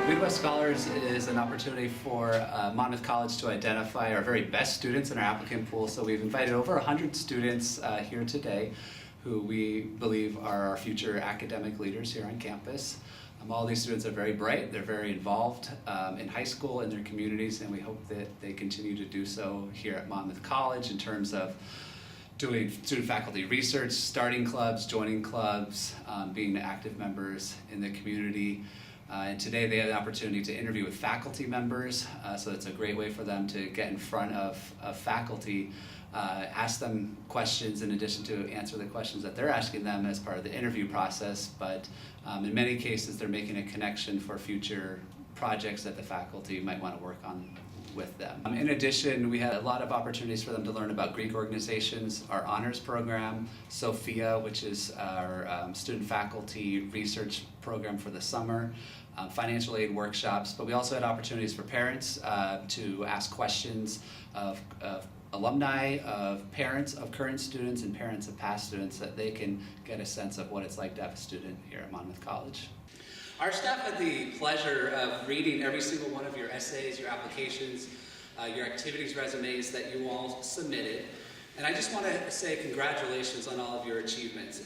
Midwest Scholars is an opportunity for Monmouth College to identify our very best students in our applicant pool. So we've invited over 100 students here today who we believe are our future academic leaders here on campus. All these students are very bright, they're very involved in high school and their communities, and we hope that they continue to do so here at Monmouth College in terms of doing student faculty research, starting clubs, joining clubs, being active members in the community. And today they had an opportunity to interview with faculty members, so it's a great way for them to get in front of faculty, ask them questions in addition to answer the questions that they're asking them as part of the interview process, but in many cases they're making a connection for future projects that the faculty might want to work on with them. In addition, we had a lot of opportunities for them to learn about Greek organizations, our honors program, Sophia, which is our student faculty research program for the summer, financial aid workshops, but we also had opportunities for parents to ask questions of alumni, of parents of current students and parents of past students, so that they can get a sense of what it's like to have a student here at Monmouth College. Our staff had the pleasure of reading every single one of your essays, your applications, your activities resumes that you all submitted. And I just want to say congratulations on all of your achievements.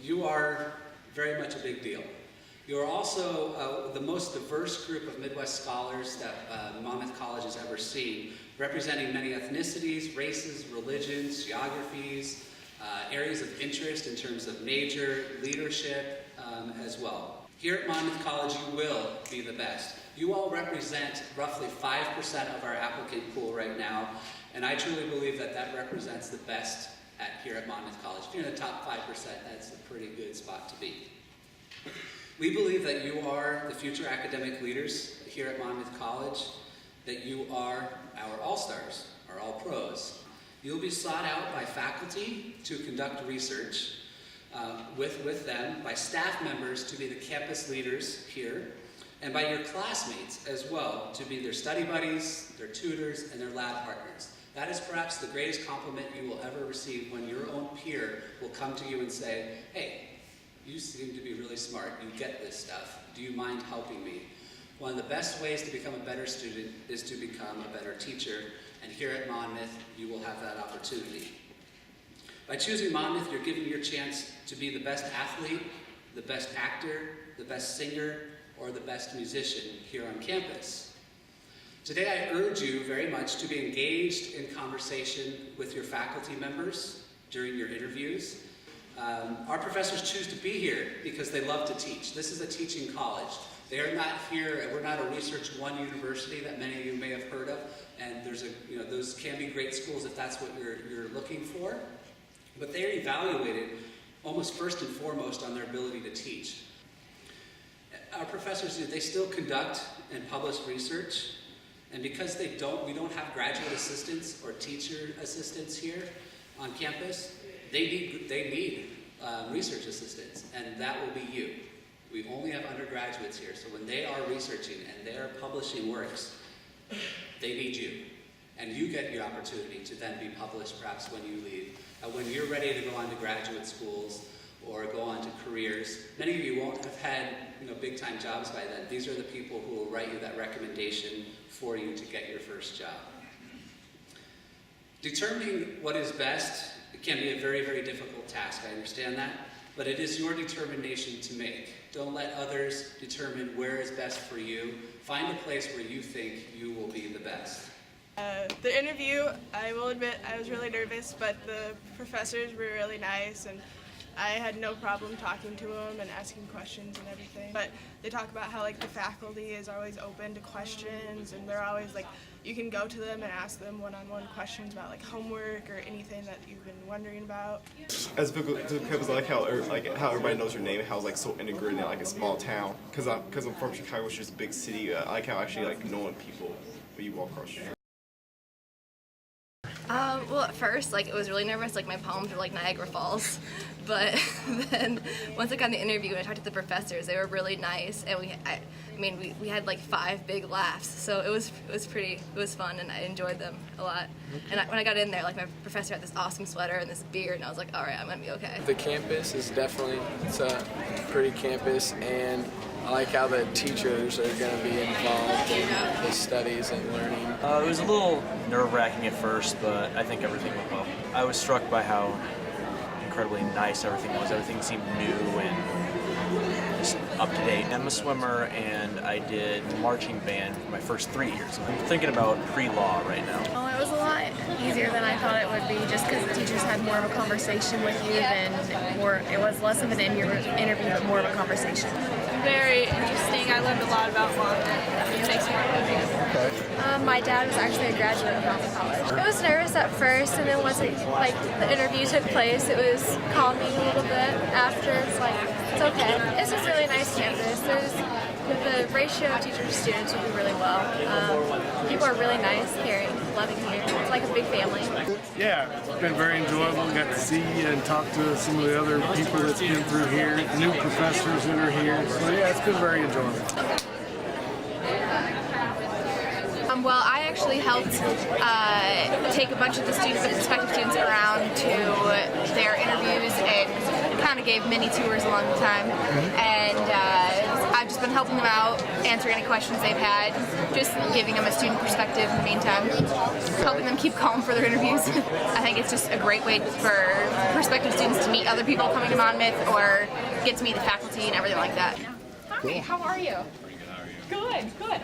You are very much a big deal. You are also the most diverse group of Midwest scholars that Monmouth College has ever seen, representing many ethnicities, races, religions, geographies, areas of interest in terms of major, leadership as well. Here at Monmouth College, you will be the best. You all represent roughly 5% of our applicant pool right now, and I truly believe that that represents the best here at Monmouth College. If you're in the top 5%, that's a pretty good spot to be. We believe that you are the future academic leaders here at Monmouth College, that you are our all-stars, our all-pros. You'll be sought out by faculty to conduct research with them, by staff members to be the campus leaders here, and by your classmates as well to be their study buddies, their tutors, and their lab partners. That is perhaps the greatest compliment you will ever receive, when your own peer will come to you and say, hey, you seem to be really smart, you get this stuff, do you mind helping me? One of the best ways to become a better student is to become a better teacher, and here at Monmouth, you will have that opportunity. By choosing Monmouth, you're giving your chance to be the best athlete, the best actor, the best singer, or the best musician here on campus. Today, I urge you very much to be engaged in conversation with your faculty members during your interviews. Our professors choose to be here because they love to teach. This is a teaching college. They are not here, we're not a Research One university that many of you may have heard of, and those can be great schools if that's what you're looking for. But they are evaluated almost first and foremost on their ability to teach. Our professors, they still conduct and publish research, and because we don't have graduate assistants or teacher assistants here on campus, they need research assistants, and that will be you. We only have undergraduates here, so when they are researching and they are publishing works, they need you. And you get your opportunity to then be published perhaps when you leave. When you're ready to go on to graduate schools or go on to careers, many of you won't have had big time jobs by then. These are the people who will write you that recommendation for you to get your first job. Determining what is best can be a very, very difficult task, I understand that, but it is your determination to make. Don't let others determine where is best for you. Find a place where you think you will be the best. The interview, I will admit, I was really nervous, but the professors were really nice, and I had no problem talking to them and asking questions and everything. But they talk about how the faculty is always open to questions, and they're always you can go to them and ask them one-on-one questions about homework or anything that you've been wondering about. As because how everybody knows your name, how it's so integrated in a small town. Because I'm from Chicago, which is a big city. I like how actually knowing people when you walk across the street. Well, at first, like, it was really nervous, like, my palms were like Niagara Falls. But then, once I got in the interview and I talked to the professors, they were really nice, and we had like 5 big laughs, so it was fun, and I enjoyed them a lot. And when I got in there, like, my professor had this awesome sweater and this beard, and I was like, all right, I'm gonna be okay. The campus is it's a pretty campus, and I like how the teachers are going to be involved in the studies and learning. It was a little nerve-wracking at first, but I think everything went well. I was struck by how incredibly nice everything was. Everything seemed new and just up to date. I'm a swimmer, and I did marching band for my first 3 years. I'm thinking about pre-law right now. Oh, it was a lot easier than I thought it would be, just because the teachers had more of a conversation with you it was less of an interview, but more of a conversation. Very interesting. I learned a lot about Monmouth. It makes me want to live here. My dad was actually a graduate of Monmouth College. I was nervous at first, and then once the interview took place, it was calming a little bit. After, it's like, it's okay. It's just a really nice campus. The ratio of teachers to students will do really well. People are really nice, caring, loving here. It's like a big family. Yeah, it's been very enjoyable. Got to see and talk to some of the other people that's been through here, new professors that are here. So yeah, it's been very enjoyable. Well, I actually helped take a bunch of the prospective students around to their interviews and kind of gave mini tours along the time. And I've just been helping them out, answering any questions they've had, just giving them a student perspective in the meantime, helping them keep calm for their interviews. I think it's just a great way for prospective students to meet other people coming to Monmouth or get to meet the faculty and everything like that. Hi, how are you? Pretty good, how are you? Good, good.